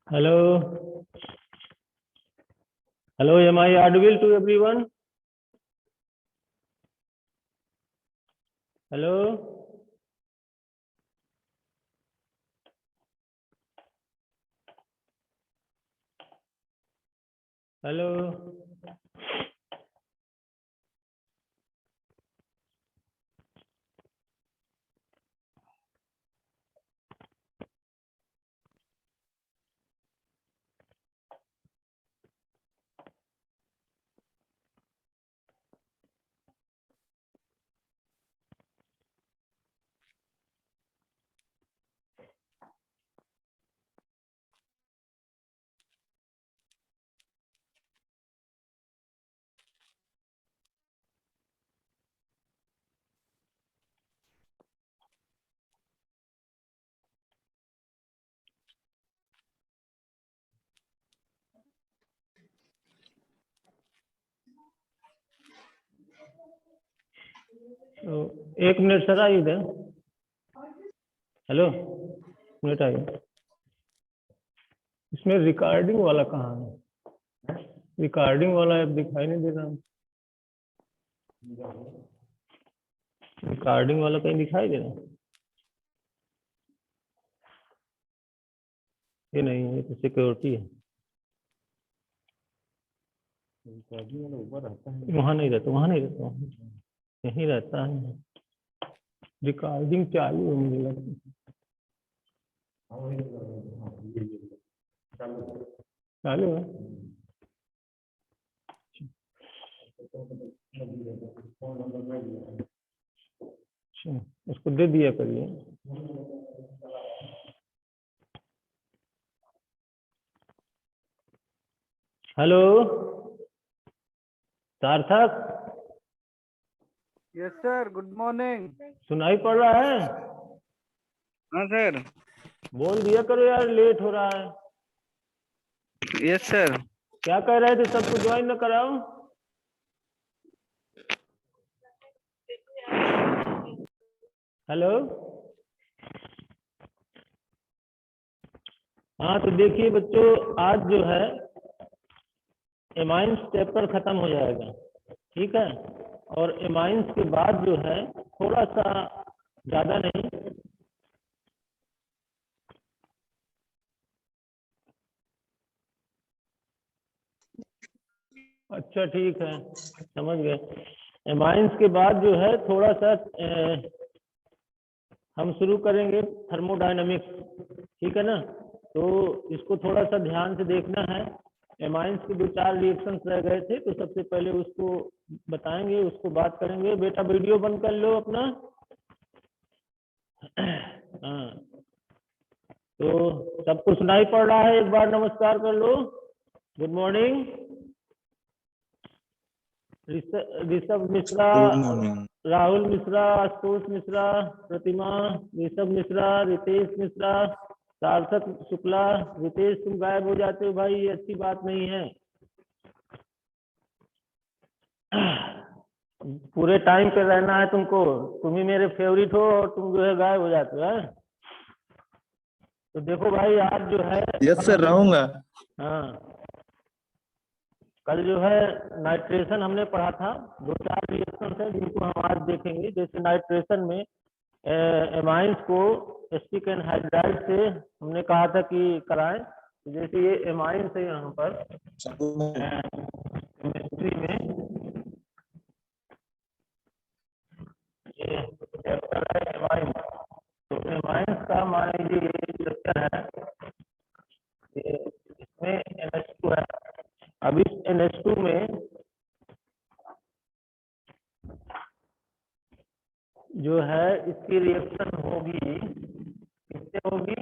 Hello, hello. Am I audible to everyone? Hello, hello. तो 1 minute sir आइए इधर। Hello, minute आइए। इसमें रिकॉर्डिंग वाला कहाँ है? रिकॉर्डिंग वाला ऐप दिखाई नहीं दे रहा। रिकॉर्डिंग वाला कहीं दिखाई दे रहा? ये नहीं है, ये तो सिक्योरिटी है। रिकॉर्डिंग वाला ऊपर रहता है, वहाँ नहीं रहता, वहाँ नहीं रहता, यहीं रहता है। रिकॉर्डिंग चालू है मुझे लगता है। चालू है। अच्छा, उसको दे दिया करिए। हेलो सार्थक। Yes sir, good morning. सुनाई पड़ रहा है? हाँ सर। बोल दिया करो यार, लेट हो रहा है। Yes sir. क्या कह रहे थे, सबको ज्वाइन न कराओ? हेलो। हाँ तो देखिए बच्चों, आज जो है एमाइंस चैप्टर खत्म हो जाएगा, ठीक है। और एमाइंस के बाद जो है थोड़ा सा, ज्यादा नहीं, अच्छा ठीक है, समझ गए। एमाइंस के बाद जो है थोड़ा सा हम शुरू करेंगे थर्मोडायनामिक्स, ठीक है ना। तो इसको थोड़ा सा ध्यान से देखना है। एमाइंस के 2-4 रिएक्शंस रह गए थे, तो सबसे पहले उसको बताएंगे, उसको बात करेंगे। बेटा वीडियो बंद कर लो अपना। हाँ, तो सबको सुनाई पड़ रहा है? एक बार नमस्कार कर लो, good morning. Rishabh Mishra, good morning. Rahul Mishra, Ashutosh Mishra, Pratima, Rishabh Mishra, Ritesh Mishra, Sarthak Shukla. Ritesh तुम गायब हो जाते हो भाई, ये अच्छी बात नहीं है। पूरे टाइम पे रहना है तुमको, तुम ही मेरे फेवरेट हो और तुम जो है गायब हो जाते हो। तो देखो भाई, आज जो है यस सर, रहूंगा। हाँ, कल जो है नाइट्रेशन हमने पढ़ा था। 2-4 रिएक्शन है जिनको हम आज देखेंगे। जैसे नाइट्रेशन में एमाइंस को एसिटिक एनहाइड्राइड से हमने कहा था कि कराएं। जैसे ये एमाइंस है यहाँ पर केमिस्ट्री में, ये चैप्टर है एमाइंस। तो एमाइंस का मान लीजिए ये चैप्टर है, ये इसमें NH2 है। अब इस NH2 में जो है इसकी रिएक्शन होगी, किससे होगी?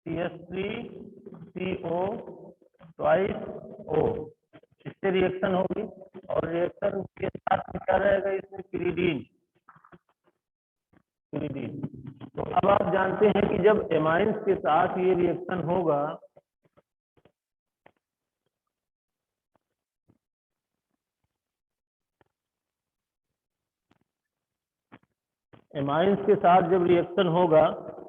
CH3CO ट्वाइस O, इससे रिएक्शन होगी। और रिएक्शन के साथ क्या रहेगा इसमें? पिरीडीन। पिरीडीन। तो अब आप जानते हैं कि जब एमाइंस के साथ ये रिएक्शन होगा, एमाइंस के साथ जब रिएक्शन होगा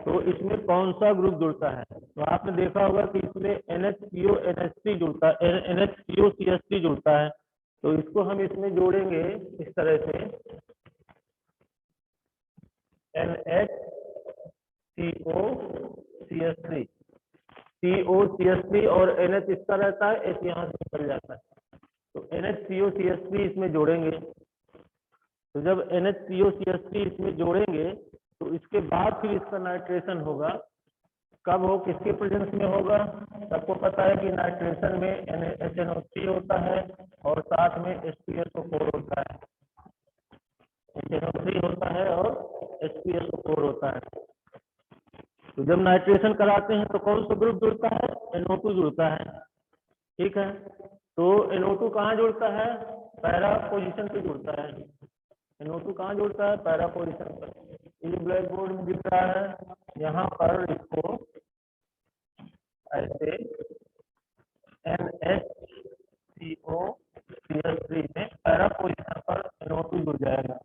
तो इसमें कौन सा ग्रुप जुड़ता है? तो आपने देखा होगा कि इसमें NHCO NH3 जुड़ता है, NHCO CH3 जुड़ता है। तो इसको हम इसमें जोड़ेंगे इस तरह से NHCO CH3, COCH3 और NH इसका रहता है, H यहाँ से निकल जाता है, तो NHCO CH3 इसमें जोड़ेंगे। तो जब NHCO CH3 इसमें जोड़ेंगे तो इसके बाद फिर इसका नाइट्रेशन होगा। कब हो, किसके प्रेजेंस में होगा? सबको पता है कि नाइट्रेशन में HNO3 होता है और साथ में H2SO4 होता है, HNO3 होता है और H2SO4 होता है। तो जब नाइट्रेशन कराते हैं तो कौन सा ग्रुप जुड़ता है? NO2 जुड़ता है। ठीक है, तो NO2 कहाँ जुड़ता है? पैरा पोजीशन पे जुड़ता है। NO2 कहाँ जुड़ता है? पैरा पोजीशन पर। ये ब्लैक बोर्ड में दिख रहा है, यहाँ पर इसको ऐसे NHCO CH3 में पैरा पोजीशन पर NO2 जुड़ जाएगा।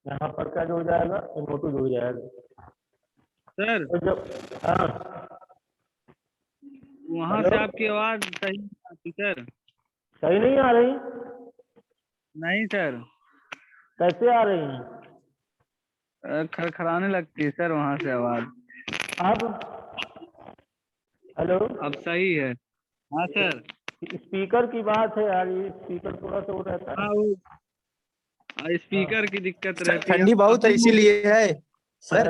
यहाँ पर क्या जुड़ जाएगा? NO2 जुड़ जाएगा। सर तो जब हाँ वहां से आपकी आवाज सही नहीं आती सर। सही नहीं आ रही? नहीं सर, कैसे आ रही है? खड़खड़ाने लगती है सर वहां से आवाज। अब हेलो, अब सही है। हाँ सर। स्पीकर की बात है यार, ये स्पीकर थोड़ा सा वो रहता हाँ है। वो स्पीकर की दिक्कत रहती है। ठंडी बहुत है अभी इसीलिए है सर।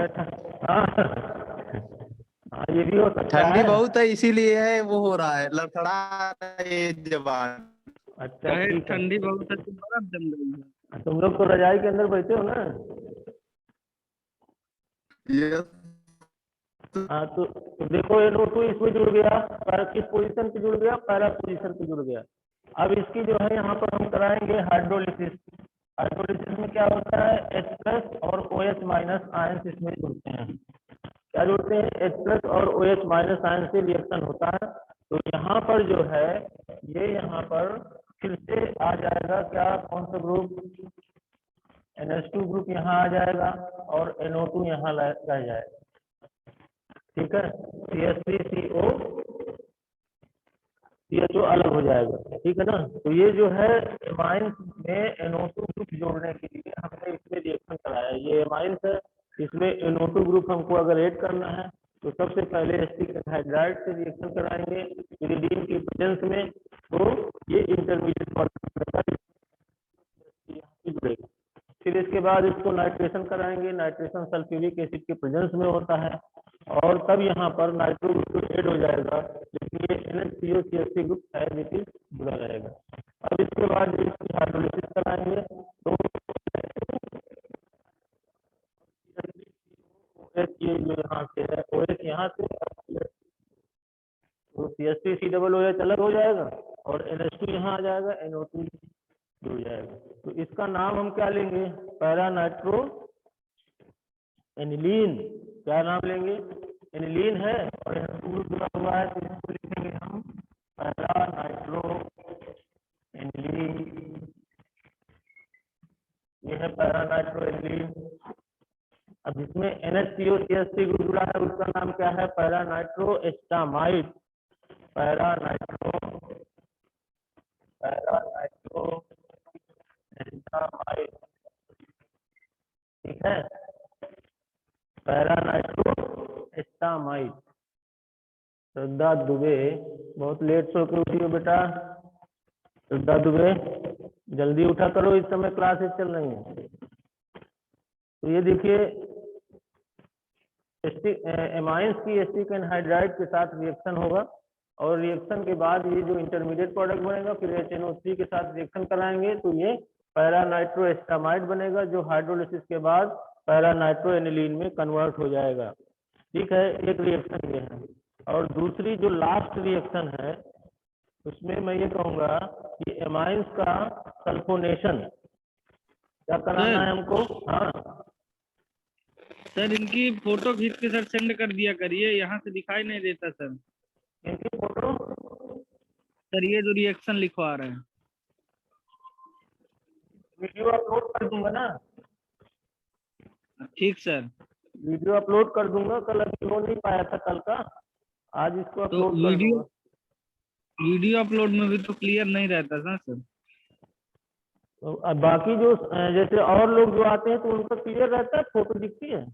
हाँ हाँ, ये भी हो सकता ठंडी है। बहुत है इसीलिए है, वो हो रहा है, लड़खड़ा रहा है ये जबान। अच्छा कहे ठीक है। ठंडी बहुत है तो बर्फ जम गई है। तुम लोग तो रजाई के अंदर बैठे हो ना? ये हाँ, तो देखो NO2 इसमें जुड़ गया, पैरा किस पोजीशन पे जुड़ गया? पैरा पोजीशन पे जुड़ गया। अब इसकी जो है यहाँ पर हम कराएंगे हाइड्रोलिसिस। हाइड्रोलिसिस में क्या होता है? H+ और OH- आयंस इसमें जुड़ते हैं। क्या जुड़ते हैं? H+ और OH- आयन से रिएक्शन होता है। तो यहाँ पर जो है ये यहाँ पर फिर से आ जाएगा क्या, कौन सा ग्रुप? NH2 ग्रुप यहाँ आ जाएगा और NO2 यहाँ रह जाएगा। ठीक है, CH3CO CHO अलग हो जाएगा। ठीक है ना? तो ये जो है एमाइंस में NO2 ग्रुप जोड़ने के लिए हमने इसमें रिएक्शन कराया। ये एमाइंस है, इसमें NO2 ग्रुप हमको अगर ऐड करना है तो सबसे पहले एसिटिक एनहाइड्राइड से रिएक्शन कराएंगे पिरिडीन की प्रेजेंस में, तो ये इंटरमीडिएट जुड़ेगा। फिर इसके बाद इसको नाइट्रेशन कराएंगे, नाइट्रेशन सल्फ्यूरिक एसिड के प्रेजेंस में होता है और तब यहाँ पर नाइट्रो ग्रुप ऐड हो जाएगा, लेकिन ये NHCO CH3 group as it is जुड़ा रहेगा। अब इसके बाद इसकी हाइड्रोलिसिस कराएंगे तो ये जो यहाँ से है OH यहाँ से, तो CH3COOH अलग हो जाएगा और NH2 यहाँ आ जाएगा, NO2 जुड़ जाएगा। तो इसका नाम हम क्या लेंगे? Para nitro aniline. क्या नाम लेंगे? एनिलीन है और NH2 जुड़ा हुआ है, तो इसको लिखेंगे हम पैरा नाइट्रो एनिलीन। ये है पैरा नाइट्रो एनिलीन। अब जिसमें NHCO CH3 ग्रुप जुड़ा है उसका नाम क्या है? Para nitro acetamide. Para nitro acetamide. ठीक है, para nitro acetamide. Shraddha Dubey, बहुत लेट सो के उठी हो बेटा। श्रद्धा दुबे जल्दी उठा करो, इस समय क्लासेस चल रही हैं। तो ये देखिए एमाइंस की एसिटिक एनहाइड्राइड के साथ रिएक्शन होगा और रिएक्शन के बाद ये जो इंटरमीडिएट प्रोडक्ट बनेगा, फिर HNO3 के साथ रिएक्शन कराएंगे तो ये पैरा नाइट्रो एस्टामाइड बनेगा, जो हाइड्रोलिसिस के बाद पैरा नाइट्रो एनिलीन में कन्वर्ट हो जाएगा। ठीक है, एक रिएक्शन ये है। और दूसरी जो लास्ट रिएक्शन है उसमें मैं ये कहूँगा कि एमाइंस का सल्फोनेशन क्या कराना है हमको? हाँ सर इनकी फोटो खींच के सर सेंड कर दिया करिए, यहाँ से दिखाई नहीं देता सर। इनकी फोटो सर ये जो रिएक्शन लिखवा रहे हैं, वीडियो अपलोड कर दूंगा ना, ठीक सर। वीडियो अपलोड कर दूंगा। कल अभी हो नहीं पाया था कल का, आज इसको तो अपलोड कर दूंगा। वीडियो अपलोड में भी तो क्लियर नहीं रहता ना सर। तो अब बाकी जो जैसे और लोग जो आते हैं तो उनका क्लियर रहता है, फोटो दिखती है।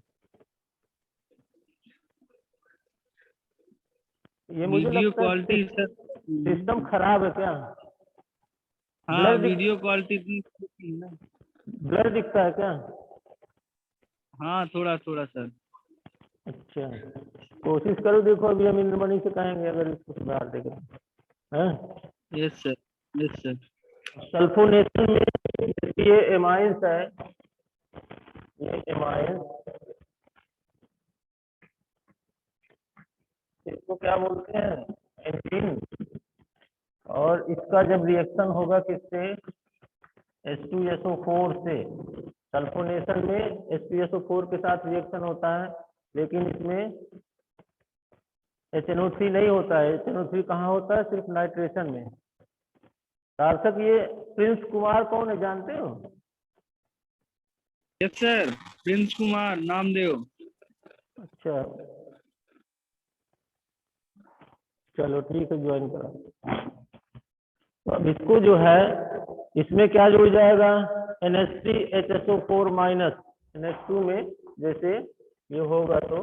ये मुझे वीडियो लगता है क्वालिटी सर, सिस्टम खराब है क्या? हाँ वीडियो क्वालिटी इतनी नहीं है ना। ब्लर दिखता है क्या? हाँ थोड़ा थोड़ा सर। अच्छा, कोशिश करो, देखो अभी हम इंद्रमणि से कहेंगे अगर इसको सुधार देगा। हैं yes sir, yes sir. Sulphonation में ये एमाइंस है, ये एमाइंस, इसको क्या बोलते हैं? एंजीन। और इसका जब रिएक्शन होगा किससे? H2SO4 से। सल्फोनेशन में H2SO4 के साथ रिएक्शन होता है, लेकिन इसमें HNO3 नहीं होता है। HNO3 कहाँ होता है? सिर्फ नाइट्रेशन में। सार्थक, ये प्रिंस कुमार कौन है, जानते हो? Yes sir, Prince Kumar Namdev. अच्छा, चलो ठीक है, ज्वाइन करा। तो अब इसको जो है, इसमें क्या जुड़ जाएगा? NH3HSO4 minus. NH2 में जैसे ये होगा तो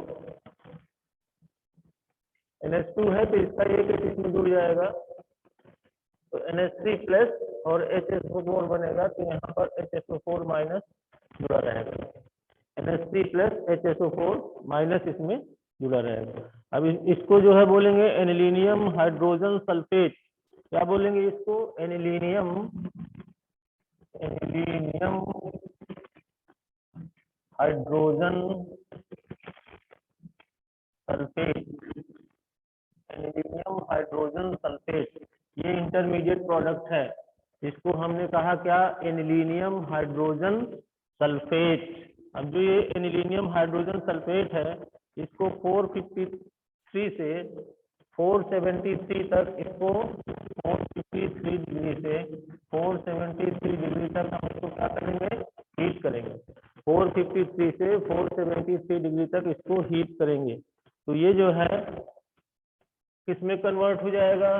NH2 है तो इसका एक इसमें जुड़ जाएगा, तो NH3 प्लस और HSO4 बनेगा, तो यहाँ पर HSO4 माइनस जुड़ा रहेगा। NH3 प्लस HSO4 माइनस इसमें जुड़ा रहेगा। अब इसको जो है बोलेंगे एनिलीनियम हाइड्रोजन सल्फेट। क्या बोलेंगे इसको? Anilinium hydrogen sulphate. Anilinium hydrogen sulphate ये इंटरमीडिएट प्रोडक्ट है। इसको हमने कहा क्या? Anilinium hydrogen sulphate. अब जो ये एनिलीनियम हाइड्रोजन सल्फेट है, इसको 453 से 473 तक, इसको 453 डिग्री से 473 डिग्री तक हम इसको क्या करेंगे? हीट करेंगे। 453 से 473 डिग्री तक इसको हीट करेंगे, तो ये जो है किसमें कन्वर्ट हो जाएगा?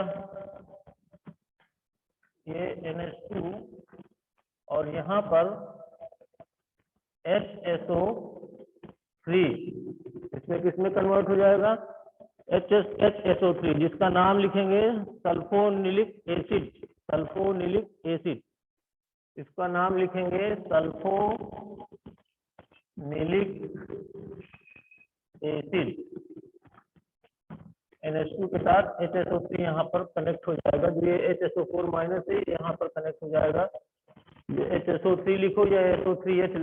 ये NH2 और यहाँ पर HSO3, इसमें किसमें कन्वर्ट हो जाएगा? HSO3, जिसका नाम लिखेंगे सल्फोनिलिक एसिड। सल्फोनिलिक एसिड, इसका नाम लिखेंगे सल्फोनिलिक एसिड। NH2 के साथ HSO3 यहाँ पर कनेक्ट हो जाएगा। जो ये HSO4 माइनस है यहाँ पर कनेक्ट हो जाएगा। ये HSO3 लिखो या SO3H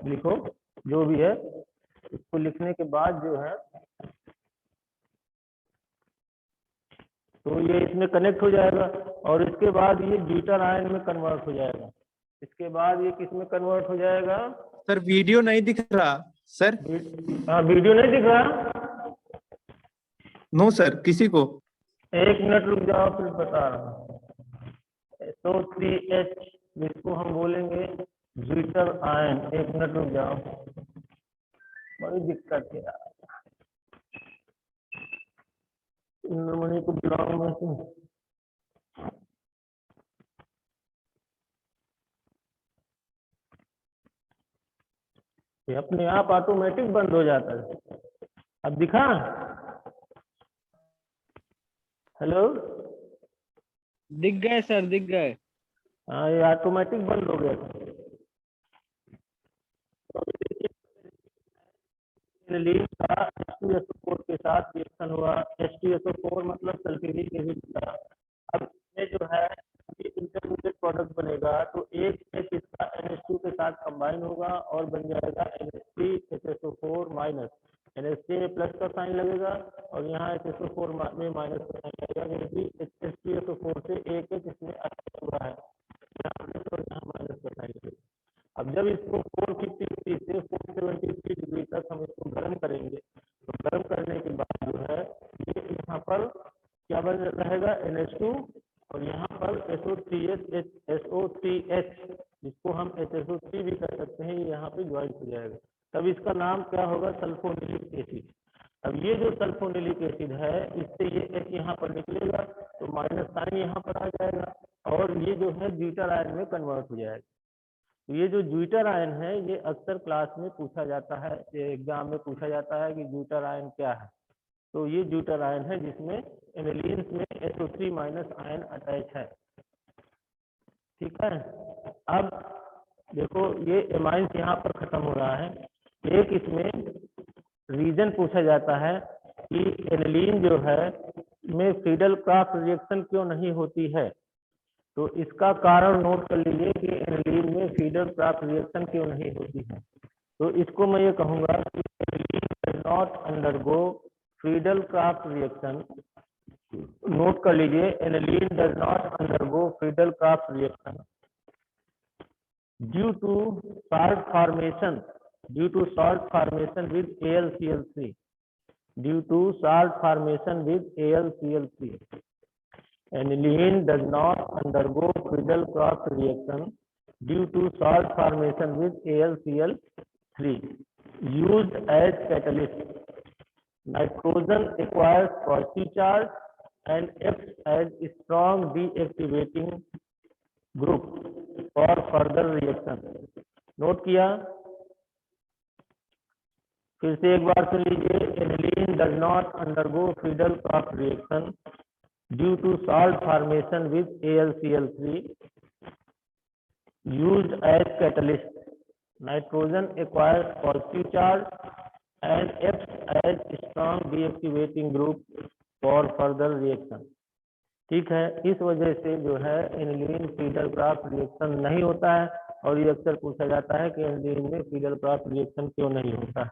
लिखो, जो भी है। इसको लिखने के बाद जो है, तो ये इसमें कनेक्ट हो जाएगा और इसके बाद ये ब्यूटर आयन में कन्वर्ट हो जाएगा। इसके बाद ये किस में कन्वर्ट हो जाएगा? सर वीडियो नहीं दिख रहा सर। हाँ, वीडियो नहीं दिख रहा? नो सर, किसी को। एक मिनट रुक जाओ, फिर बता रहा हूँ। SO3H, जिसको हम बोलेंगे ब्यूटर आयन। एक मिनट रुक जाओ, बड़ी दिक्कत है यार। इंद्रमणि को बुलाऊं मैं से? ये अपने आप ऑटोमेटिक बंद हो जाता है। अब दिखा? हेलो, दिख गए सर, दिख गए। हाँ, ये ऑटोमेटिक बंद हो गया था। एनिलीन का H2SO4 के साथ रिएक्शन हुआ। H2SO4 मतलब सल्फ्यूरिक एसिड का। अब इसमें जो है ये इंटरमीडिएट प्रोडक्ट बनेगा, तो एक H इसका NH2 के साथ कंबाइन होगा और बन जाएगा NH3HSO4 माइनस। NH3 में प्लस का साइन लगेगा और यहाँ HSO4 में माइनस का साइन लगेगा, क्योंकि H2SO4 से एक H इसमें अटैच हुआ है, यहाँ प्लस और यहाँ माइनस का साइन लगेगा। अब जब इसको 453 से 473 डिग्री तक हम इसको गर्म करेंगे, तो गर्म करने के बाद जो है ये यहाँ पर क्या बन रहेगा? NH2 और यहाँ पर SO3H, जिसको हम HSO3 भी कर सकते हैं, ये यहाँ पे ज्वाइन हो जाएगा। तब इसका नाम क्या होगा? सल्फोनिलिक एसिड। अब ये जो सल्फोनिलिक एसिड है इससे ये H यहाँ पर निकलेगा तो माइनस साइन यहाँ पर आ जाएगा और ये जो है ज्यूटर आयन में कन्वर्ट हो जाएगा। तो ये जो ज्यूटर आयन है ये अक्सर क्लास में पूछा जाता है, एग्जाम में पूछा जाता है कि ज्यूटर आयन क्या है। तो ये ज्यूटर आयन है जिसमें एनिलीन्स में SO3 माइनस आयन अटैच है। ठीक है, अब देखो ये एमाइंस यहाँ पर खत्म हो रहा है। एक इसमें रीजन पूछा जाता है कि एनिलीन जो है में फ्रीडल क्राफ्ट रिएक्शन क्यों नहीं होती है। तो इसका कारण नोट कर लीजिए कि एनिलीन में फ्रीडल क्राफ्ट रिएक्शन क्यों नहीं होती है। तो इसको मैं ये कहूँगा कि aniline does not undergo Friedel Crafts reaction. Note कर लीजिए, aniline does not undergo Friedel Crafts reaction due to salt formation with AlCl3 due to salt formation with AlCl3. Aniline does not undergo Friedel Crafts reaction due to salt formation with AlCl3. Used as catalyst, nitrogen acquires positive charge and acts as strong deactivating group for further reaction. Note किया? फिर से एक बार सुन लीजिए, aniline does not undergo Friedel Crafts reaction due to salt formation with AlCl3 used as catalyst, nitrogen acquires positive charge and acts as strong deactivating group for further reaction. ठीक है, इस वजह से जो है एनिलीन फ्रीडल क्राफ्ट रिएक्शन नहीं होता है और ये अक्सर पूछा जाता है कि एनिलीन में फ्रीडल क्राफ्ट रिएक्शन क्यों नहीं होता है।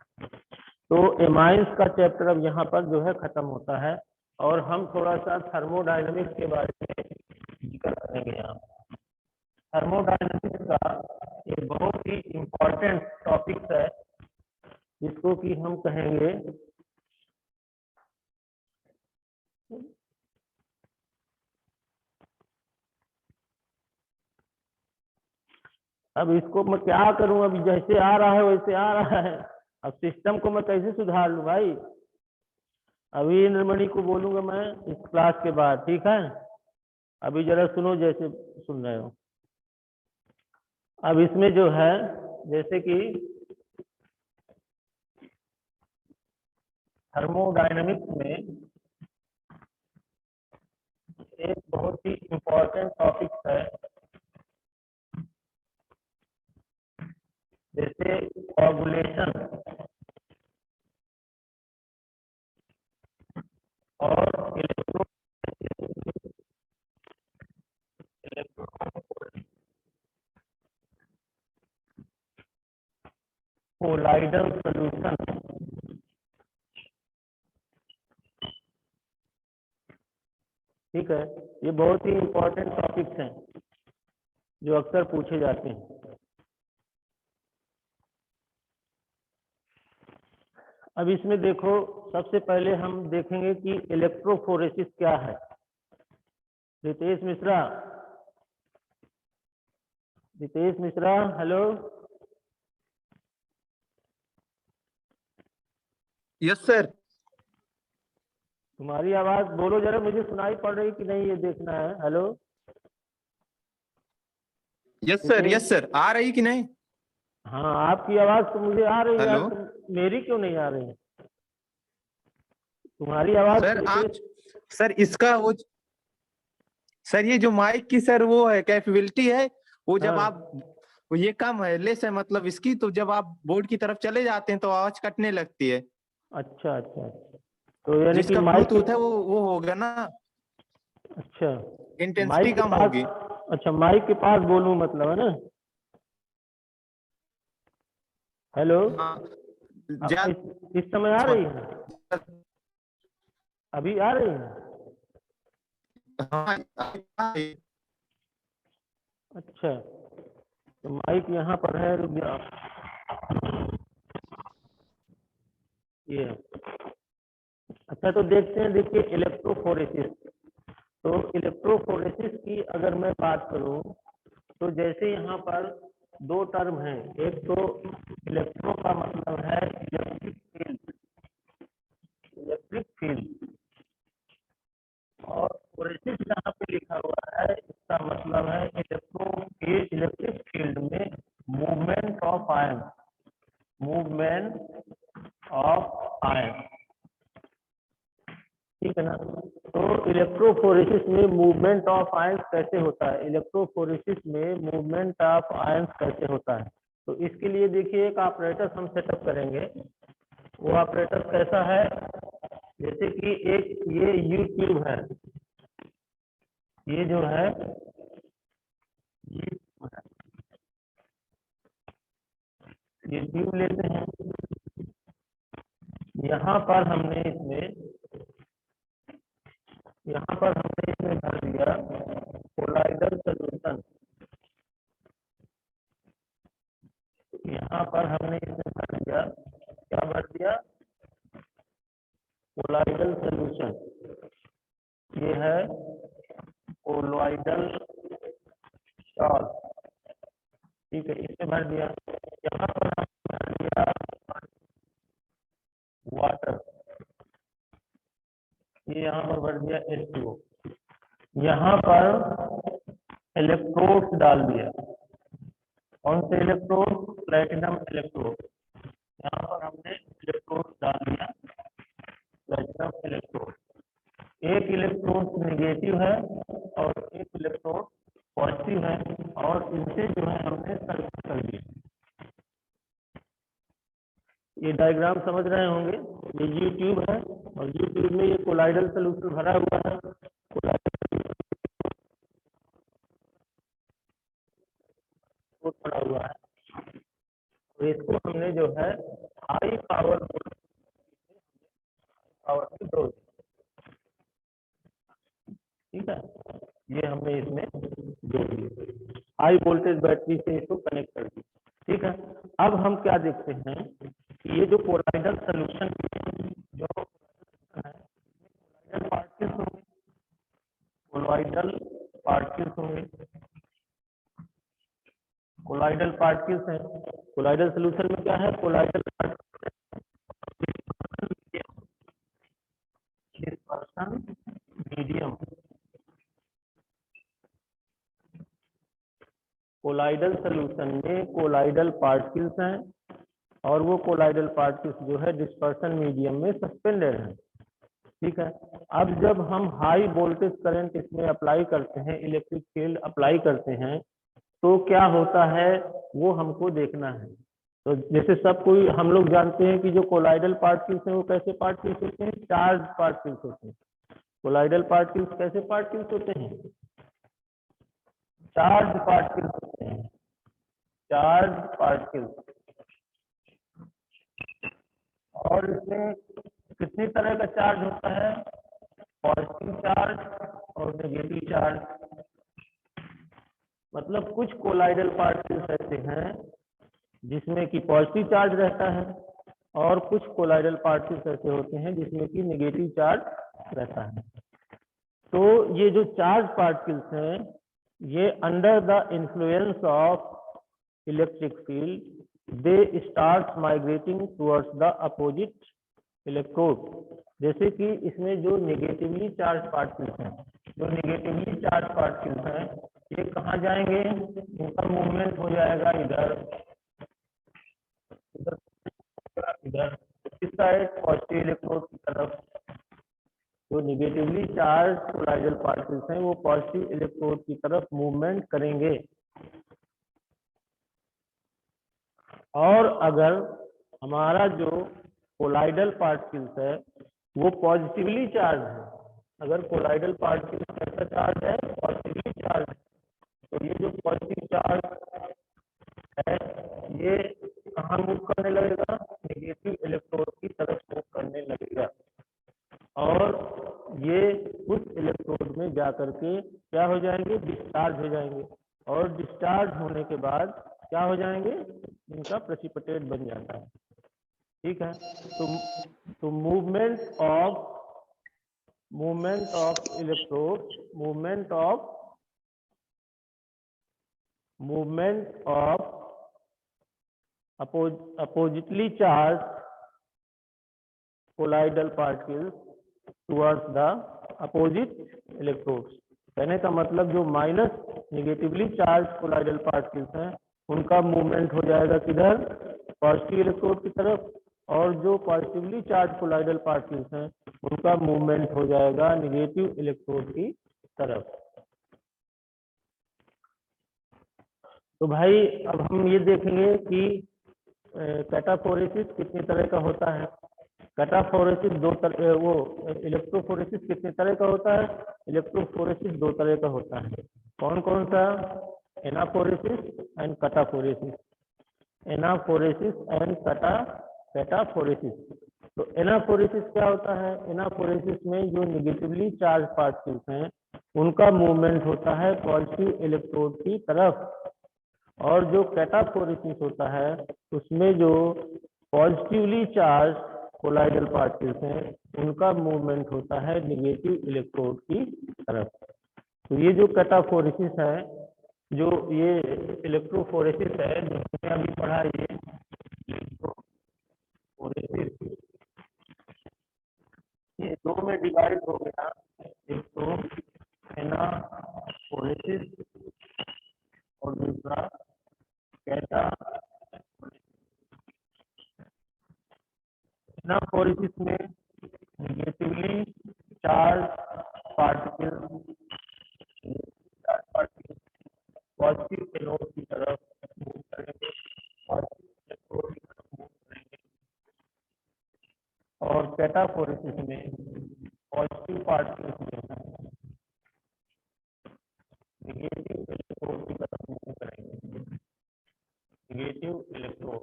तो एमाइंस का चैप्टर अब यहाँ पर जो है खत्म होता है और हम थोड़ा सा थर्मोडायनेमिक्स के बारे में जिक्र करेंगे। यहाँ थर्मोडायनेमिक्स का एक बहुत ही इम्पोर्टेंट टॉपिक है जिसको कि हम कहेंगे अब इसको मैं क्या करूं, अभी जैसे आ रहा है वैसे आ रहा है। अब सिस्टम को मैं कैसे सुधार लूं भाई। अभी इंद्रमणि को बोलूंगा मैं इस क्लास के बाद, ठीक है। अभी जरा सुनो जैसे सुन रहे हो। अब इसमें जो है जैसे कि थर्मोडायनेमिक्स में एक बहुत ही इम्पोर्टेंट टॉपिक है जैसे कोगुलेशन और कोलाइडल सॉल्यूशन। ठीक है, ये बहुत ही इम्पोर्टेंट टॉपिक्स हैं जो अक्सर पूछे जाते हैं। अब इसमें देखो, सबसे पहले हम देखेंगे कि इलेक्ट्रोफोरेसिस क्या है। Ritesh Mishra, hello. Yes sir. तुम्हारी आवाज बोलो जरा, मुझे सुनाई पड़ रही कि नहीं ये देखना है। Hello. Yes sir, yes sir, आ रही कि नहीं? हाँ, आपकी आवाज तो मुझे आ रही है, हेलो मेरी क्यों नहीं आ रही है? तुम्हारी आवाज सर। आप सर इसका वो सर ये जो माइक की सर वो है कैपेबिलिटी है वो, जब हाँ। आप वो ये कम है, लेस है मतलब इसकी, तो जब आप बोर्ड की तरफ चले जाते हैं तो आवाज कटने लगती है। अच्छा अच्छा, तो यानी कि जिसका माइक ब्लूटूथ है वो होगा ना। अच्छा, इंटेंसिटी माइक के कम पास, होगी। अच्छा माइक के पास बोलूं मतलब, है ना। हेलो। हाँ, इस समय आ रही है? अभी आ रही है? हाँ, अच्छा, तो माइक यहाँ पर है, रुक जाओ। ये अच्छा, तो देखते हैं, देखिए इलेक्ट्रोफोरेसिस। तो इलेक्ट्रोफोरेसिस की अगर मैं बात करूं तो जैसे यहाँ पर दो टर्म हैं, एक तो इलेक्ट्रो का मतलब है electric field, ion, movement of ion, ठीक है ना। तो इलेक्ट्रोफोरेसिस में मूवमेंट ऑफ आयंस कैसे होता है, इलेक्ट्रोफोरेसिस में मूवमेंट ऑफ आयंस कैसे होता है, तो इसके लिए देखिए एक ऑपरेटर हम सेटअप करेंगे। वो ऑपरेटर कैसा है, जैसे कि एक ये यू ट्यूब है, ये जो है ये ट्यूब लेते हैं, यहाँ पर हमने इसमें भर दिया कोलाइडल सोल्यूशन, यहाँ पर हमने इसमें भर दिया, क्या भर दिया, कोलाइडल सोल्यूशन, ये है कोलॉइडल सॉल्ट, ठीक है, इसमें भर दिया। यहाँ पर हमने भर दिया वाटर, ये यहाँ पर भर दिया H2O, यहाँ पर इलेक्ट्रोड डाल दिया, कौन से इलेक्ट्रोड, प्लेटिनम इलेक्ट्रोड, यहाँ पर हमने इलेक्ट्रोड डाल दिया प्लेटिनम इलेक्ट्रोड। एक इलेक्ट्रोड नेगेटिव है और एक इलेक्ट्रोड पॉजिटिव है, और इनसे जो है हमने सर्किट कर दिया। ये डायग्राम समझ रहे होंगे, ये यूट्यूब है और यूट्यूब में ये कोलाइडल सोल्यूशन भरा हुआ है, भरा हुआ है, तो इसको हमने जो है हाई पावर की डोज, ठीक है, ये हमने इसमें जोड़ दिया, हाई वोल्टेज बैटरी से इसको कनेक्ट कर दिया, ठीक है। अब हम क्या देखते हैं, ये जो कोलाइडल सोल्यूशन जो पार्टिकल्स होंगे, कोलाइडल पार्टिकल्स होंगे, कोलाइडल पार्टिकल्स हैं, कोलाइडल सोल्यूशन में क्या है, colloidal dispersion medium, colloidal solution में कोलाइडल पार्टिकल्स हैं और वो कोलाइडल पार्टिकल्स जो है डिस्पर्शन मीडियम में सस्पेंडेड हैं, ठीक है। अब जब हम हाई वोल्टेज करंट इसमें अप्लाई करते हैं, इलेक्ट्रिक फील्ड अप्लाई करते हैं, तो क्या होता है वो हमको देखना है। तो जैसे सब कोई हम लोग जानते हैं कि जो कोलाइडल पार्टिकल्स हैं वो कैसे पार्टिकल्स होते हैं, चार्ज पार्टिकल्स होते हैं। कोलाइडल पार्टिकल्स कैसे पार्टिकल्स होते हैं, चार्ज पार्टिकल्स होते हैं, चार्ज पार्टिकल्स। और इसमें कितनी तरह का चार्ज होता है, पॉजिटिव चार्ज और नेगेटिव चार्ज, मतलब कुछ कोलाइडल पार्टिकल्स ऐसे हैं जिसमें कि पॉजिटिव चार्ज रहता है और कुछ कोलाइडल पार्टिकल्स ऐसे होते हैं जिसमें कि नेगेटिव चार्ज रहता है। तो ये जो चार्ज पार्टिकल्स हैं ये under the influence of electric field they start migrating towards the opposite electrode. जैसे कि इसमें जो नेगेटिवली चार्ज पार्टिकल्स हैं, जो नेगेटिवली चार्ज पार्टिकल्स हैं ये कहाँ जाएंगे, इनका मूवमेंट हो जाएगा इधर, इधर किस साइड, पॉजिटिव इलेक्ट्रोड की तरफ। जो नेगेटिवली चार्ज कोलाइडल पार्टिकल्स हैं वो पॉजिटिव इलेक्ट्रोड की तरफ मूवमेंट करेंगे। और अगर हमारा जो कोलाइडल पार्टिकल्स है वो पॉजिटिवली चार्ज है, अगर कोलाइडल पार्टिकल्स कैसा चार्ज है, पॉजिटिवली चार्ज है, तो ये जो पॉजिटिव चार्ज है ये कहाँ मूव करने लगेगा, नेगेटिव इलेक्ट्रोड की तरफ मूव करने लगेगा। और ये उस इलेक्ट्रोड में जा करके क्या हो जाएंगे, डिस्चार्ज हो जाएंगे, और डिस्चार्ज होने के बाद क्या हो जाएंगे, इनका प्रेसिपिटेट बन जाता है, ठीक है। तो movement of electrode, movement of oppositely charge colloidal particles towards the opposite electrodes. कहने का मतलब जो minus negatively charge colloidal particles हैं उनका मूवमेंट हो जाएगा किधर, पॉजिटिव इलेक्ट्रोड की तरफ, और जो पॉजिटिवली चार्ज कोलाइडल पार्टिकल्स हैं उनका मूवमेंट हो जाएगा निगेटिव इलेक्ट्रोड की तरफ। तो भाई अब हम ये देखेंगे कि कैटाफोरेसिस कितनी तरह का होता है। कैटाफोरेसिस इलेक्ट्रोफोरेसिस कितने तरह का होता है, इलेक्ट्रोफोरेसिस दो तरह का होता है। कौन कौन सा, एनाफोरेसिस एंड कैटाफोरेसिस, एनाफोरेसिस एंड कैटाफोरेसिस। तो एनाफोरेसिस क्या होता है, एनाफोरेसिस में जो निगेटिवली चार्ज पार्टिकल्स हैं उनका मूवमेंट होता है पॉजिटिव इलेक्ट्रोड की तरफ, और जो कैटाफोरेसिस होता है उसमें जो पॉजिटिवली चार्ज कोलाइडल पार्टिकल्स हैं उनका मूवमेंट होता है निगेटिव इलेक्ट्रोड की तरफ। तो ये जो कैटाफोरेसिस है, जो ये इलेक्ट्रोफोरेसिस है जो हमने अभी पढ़ा, ये इलेक्ट्रोफोरेसिस ये दो में डिवाइड हो गया, एक तो एनाफोरेसिस और दूसरा एनाफोरेसिस में negatively charge particle positive anode की तरफ मूव करेंगे, पॉजिटिव इलेक्ट्रोड की तरफ मूव करेंगे, और कैटाफोरेसिस में पॉजिटिव पार्टिकल्स जो है नेगेटिव इलेक्ट्रोड की तरफ मूव करेंगे, नेगेटिव इलेक्ट्रोड।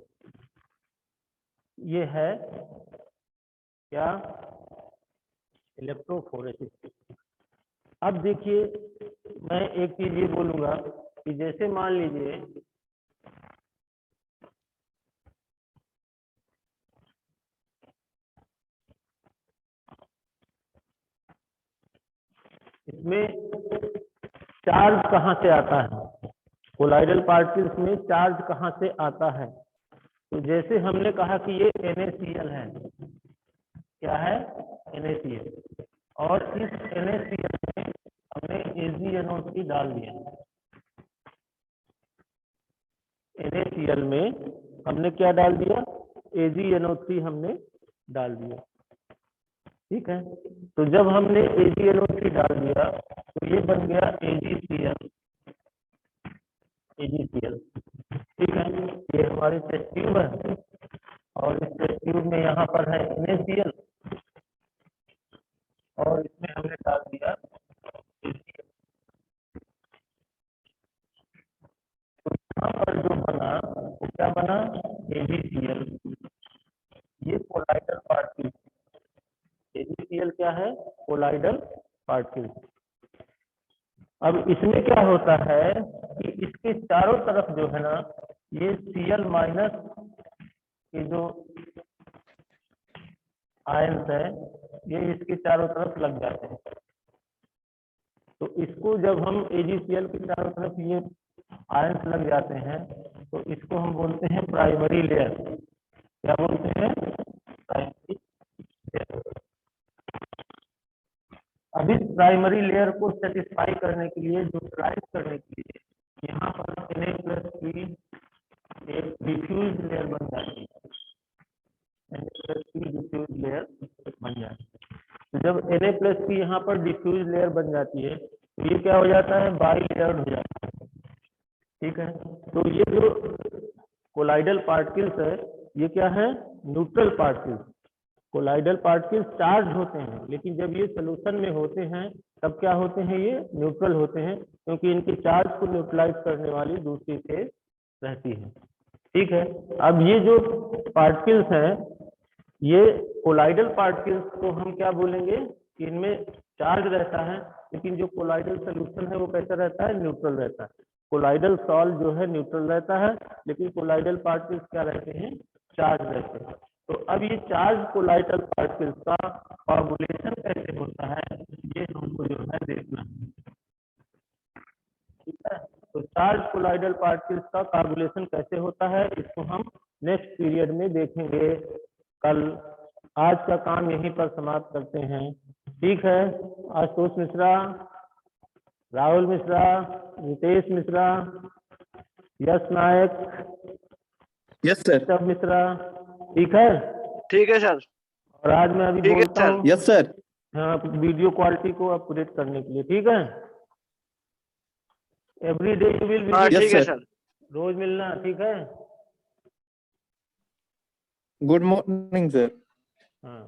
ये है क्या, इलेक्ट्रोफोरेसिस। अब देखिए मैं एक चीज ये बोलूंगा कि जैसे मान लीजिए इसमें चार्ज कहाँ से आता है, कोलाइडल पार्टिकल्स में चार्ज कहाँ से आता है। तो जैसे हमने कहा कि ये NaCl है, क्या है, NaCl, और इस NaCl में हमने AgNO3 डाल दिया। NaCl में हमने क्या डाल दिया, AgNO3 हमने डाल दिया, ठीक है। तो जब हमने AgNO3 डाल दिया तो ये बन गया AgCl, ठीक है। ये हमारी टेस्ट ट्यूब है, और इस टेस्ट ट्यूब में यहाँ पर है NaCl, और इसमें हमने डाल दिया AgCl। तो यहाँ पर जो बना वो क्या बना, AgCl। ये कोलाइडल पार्टिकल, AgCl क्या है, कोलाइडल पार्टिकल। अब इसमें क्या होता है कि इसके चारों तरफ जो है ना, ये Cl माइनस के जो आयंस है ये इसके चारों तरफ लग जाते हैं। तो इसको जब हम AgCl के चारों तरफ ये आयंस लग जाते हैं तो इसको हम बोलते हैं प्राइमरी लेयर। क्या बोलते हैं, प्राइमरी लेयर। अब इस प्राइमरी लेयर को सेटिस्फाई करने के लिए, न्यूट्रलाइज करने के लिए, यहाँ पर Na+ की एक डिफ्यूज लेयर बन जाती है, Na+ की डिफ्यूज लेयर बन जाती है। तो जब Na+ की यहाँ पर डिफ्यूज लेयर बन जाती है तो ये क्या हो जाता है, बाई लेयर्ड हो जाता है, ठीक है। तो ये जो कोलाइडल पार्टिकल्स है ये क्या है, neutral particles. Colloidal particles charge होते हैं, लेकिन जब ये सोल्यूशन में होते हैं तब क्या होते हैं, ये न्यूट्रल होते हैं, क्योंकि इनके चार्ज को न्यूट्रलाइज करने वाली दूसरी फेज रहती है, ठीक है। अब ये जो पार्टिकल्स हैं, ये कोलाइडल पार्टिकल्स को हम क्या बोलेंगे, इनमें चार्ज रहता है, लेकिन जो कोलाइडल सोल्यूशन है वो कैसा रहता है, न्यूट्रल रहता है। कोलाइडल सॉल्ट जो है न्यूट्रल रहता है, लेकिन कोलाइडल पार्टिकल्स क्या रहते हैं, चार्ज रहते हैं। तो अब ये चार्ज कोलाइडल पार्टिकल्स का कोआगुलेशन कैसे होता है ये हमको जो है देखना है, ठीक है। तो चार्ज कोलाइडल पार्टिकल्स का कोआगुलेशन कैसे होता है इसको हम नेक्स्ट पीरियड में देखेंगे कल। आज का काम यहीं पर समाप्त करते हैं, ठीक है। आशुतोष मिश्रा, राहुल मिश्रा, रितेश मिश्रा, यश नायक, यस सर। सब मिश्रा, ठीक है। ठीक है सर। और आज मैं अभी ठीक है बोलता सर। हूँ यस सर। हाँ, वीडियो क्वालिटी को अपग्रेड करने के लिए, ठीक है। एवरी डे यू विल हाँ Yes, ठीक है sir. सर। रोज मिलना, ठीक है। Good morning sir. हाँ।